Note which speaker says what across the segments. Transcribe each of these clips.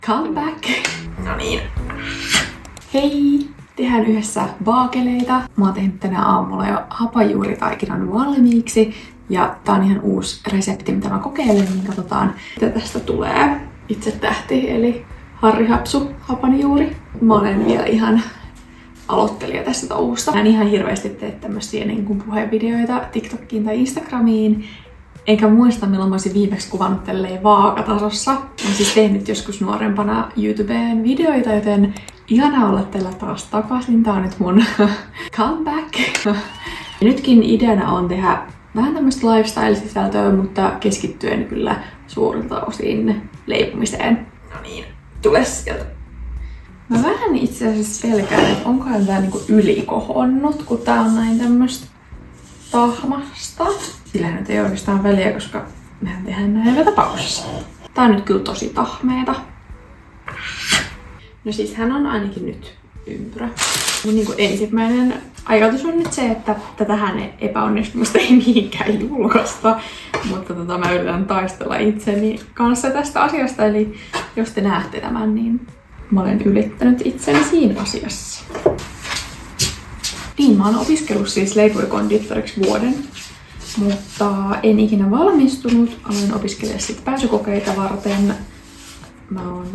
Speaker 1: Come back! No niin. Hei! Tehdään yhdessä baakeleita. Mä oon tehnyt tänä aamulla jo hapanjuuritaikinan valmiiksi. Ja tää on ihan uusi resepti, mitä mä kokeilen, niin katsotaan, mitä tästä tulee. Itse tähti, eli Harri Hapsu hapanjuuri. Mä olen vielä ihan aloittelija tässä touhussa. Mä en ihan hirveästi tee tämmösiä niin kuin puhevideoita TikTokiin tai Instagramiin. Enkä muista, milloin mä olisin viimeksi kuvannut tälleen vaakatasossa. Mä oon siis tehnyt joskus nuorempana YouTubeen videoita, joten ihanaa olla tällä taas takaisin. Tää on nyt mun comeback. Ja nytkin ideana on tehdä vähän tämmöistä lifestyle-sisältöä, mutta keskittyen kyllä suurilta osin leipomiseen. No niin, tule sieltä. Mä vähän itse asiassa pelkään, että onkohan tää niinku ylikohonnut, kun tää on näin tämmöstä tahmasta. Sillähän nyt ei oikeastaan väliä, koska mehän tehdään näin joka tapauksessa. Tää on nyt kyllä tosi tahmeeta. No siis hän on ainakin nyt ympyrä. Mun niinku ensimmäinen ajatus on nyt se, että tätähän epäonnistumista ei mihinkään julkaista. Mutta mä yritän taistella itseni kanssa tästä asiasta. Eli jos te näette tämän, niin mä olen ylittänyt itseni siinä asiassa. Niin, mä oon opiskellut siis leipurikondiittoriksi vuoden, mutta en ikinä valmistunut. Aloin opiskella sitten pääsykokeita varten. Mä oon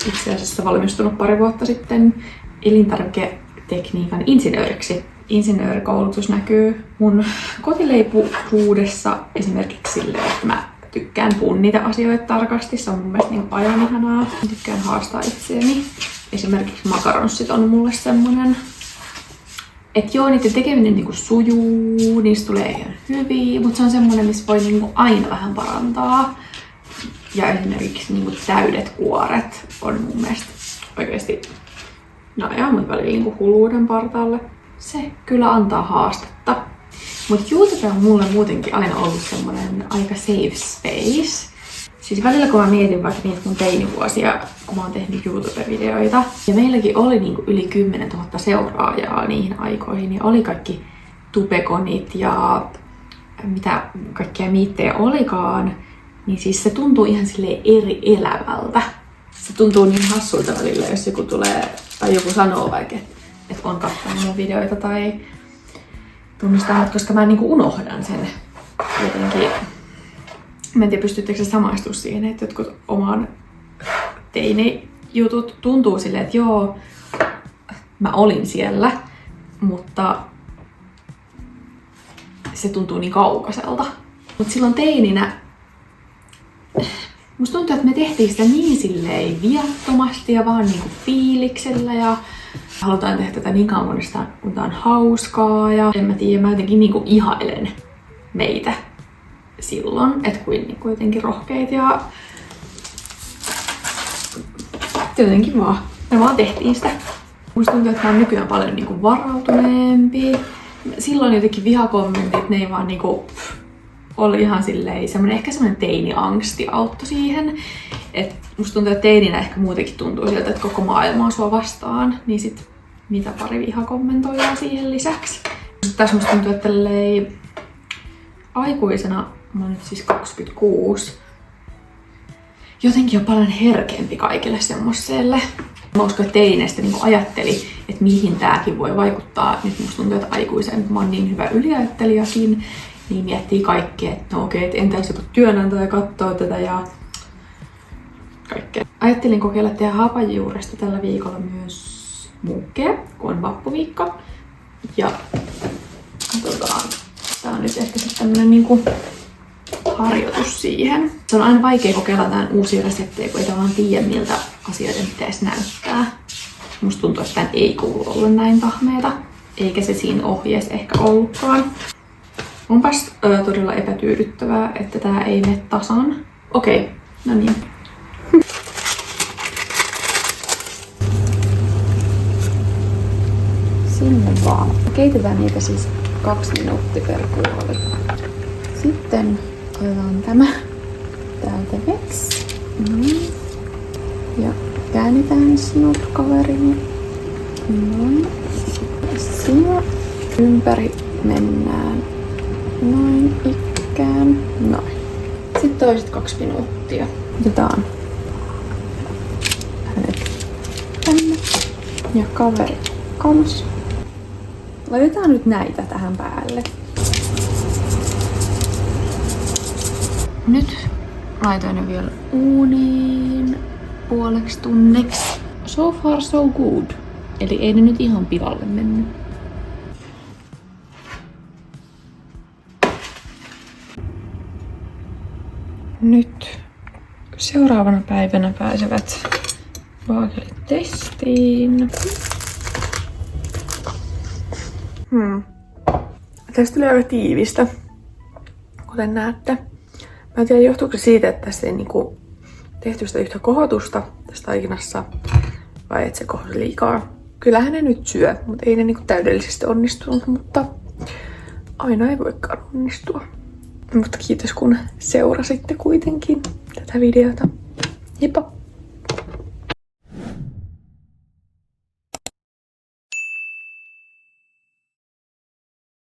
Speaker 1: itse asiassa valmistunut pari vuotta sitten elintarviketekniikan insinööriksi. Insinöörikoulutus näkyy mun kotileipuruudessa esimerkiksi silleen, että mä tykkään punnita asioita tarkasti. Se on mun mielestä niin aivan ihanaa. Mä tykkään haastaa itseäni. Esimerkiksi makaronssit on mulle semmonen, että joo, niiden tekeminen niinku sujuu, niistä tulee ihan hyviä, mutta se on semmonen, missä voi niinku aina vähän parantaa. Ja esimerkiksi niinku täydet kuoret on mun mielestä oikeesti, no ihan välillä niinku hulluuden partaalle. Se kyllä antaa haastetta. Mutta YouTube on mulle muutenkin aina ollut semmonen aika safe space. Siis välillä kun mä mietin vaikka niitä mun teinivuosia, kun mä oon tehnyt YouTube-videoita, ja meilläkin oli niinku yli 10 000 seuraajaa niihin aikoihin, niin oli kaikki tupekonit ja mitä kaikkea miittejä olikaan, niin siis se tuntuu ihan silleen eri elävältä. Se tuntuu niin hassulta välillä, jos joku tulee tai joku sanoo vaikka, että on katsonut mun videoita tai tunnistaa, koska mä niinku unohdan sen jotenkin. Mä en tiedä, pystyttekö samaistumaan siihen, että jotkut oman teini-jutut tuntuu silleen, että joo, mä olin siellä, mutta se tuntuu niin kaukaiselta. Mutta silloin teininä musta tuntuu, että me tehtiin sitä niin silleen viattomasti ja vaan niinku fiiliksellä ja halutaan tehdä tätä niin kauan, kun tää on hauskaa ja en mä tiedä, mä jotenkin niinku ihailen meitä silloin, että kuin jotenkin rohkeita ja jotenkin vaan. Me vaan tehtiin sitä. Musta tuntuu, että mä oon nykyään paljon niinku varautuneempi. Silloin jotenkin vihakommentit, ne ei vaan niinku oli ihan silleen ehkä semmonen teini-angsti auttoi siihen. Et musta tuntuu, että teininä ehkä muutenkin tuntuu siltä, että koko maailma on sua vastaan. Niin sit mitä pari vihakommentoijaa siihen lisäksi. Tässä musta tuntuu, että aikuisena, mä oon nyt siis 26, jotenkin on paljon herkempi kaikille semmoselle. Mä uskon, että teineistä niin ajatteli, että mihin tääkin voi vaikuttaa. Nyt musta tuntuu, että aikuisen, kun mä oon niin hyvä yliajattelijakin, niin miettii kaikkea, että no okei, että entä jos joku työnantaja katsoo tätä ja kaikkea. Ajattelin kokeilla tehdä hapanjuuresta tällä viikolla myös munkkeja, kun on vappuviikko. Ja katsotaan. Tää on nyt ehkä sitten tämmönen niinku harjoitus siihen. Se on aina vaikea kokeilla tämän uusia reseptejä, kun ei tavallaan tiedä, miltä asioiden pitäisi näyttää. Musta tuntuu, että tämän ei kuulu olla näin tahmeeta, eikä se siinä ohjeessa ehkä ollutkaan. Onpas todella epätyydyttävää, että tää ei mene tasan. Okei, no niin. Sinne vaan. Keitetään niitä siis 2 minuuttia per puoli. Sitten otetaan tämä täältä veksi. Ja käännetään nurkkaverin. Noin. Siinä ympäri mennään. Noin ikään. Noin. Sitten toiset 2 minuuttia. Otetaan hänet tänne. Ja kaveri kans. Laitetaan nyt näitä tähän päälle. Nyt laitoin ne vielä uuniin puoleksi tunniksi. So far so good. Eli ei ne nyt ihan pilalle mennyt. Nyt seuraavana päivänä pääsevät vaakelit testiin. Tästä tuli aika tiivistä, kuten näette. Mä en tiedä, johtuuko se siitä, että tässä ei niinku tehty sitä yhtä kohotusta tässä taikinassa, vai että se kohosi liikaa. Kyllähän ne nyt syö, mutta ei ne niinku täydellisesti onnistunut, mutta aina ei voikaan onnistua. Mutta kiitos kun seurasitte kuitenkin tätä videota. Heippa!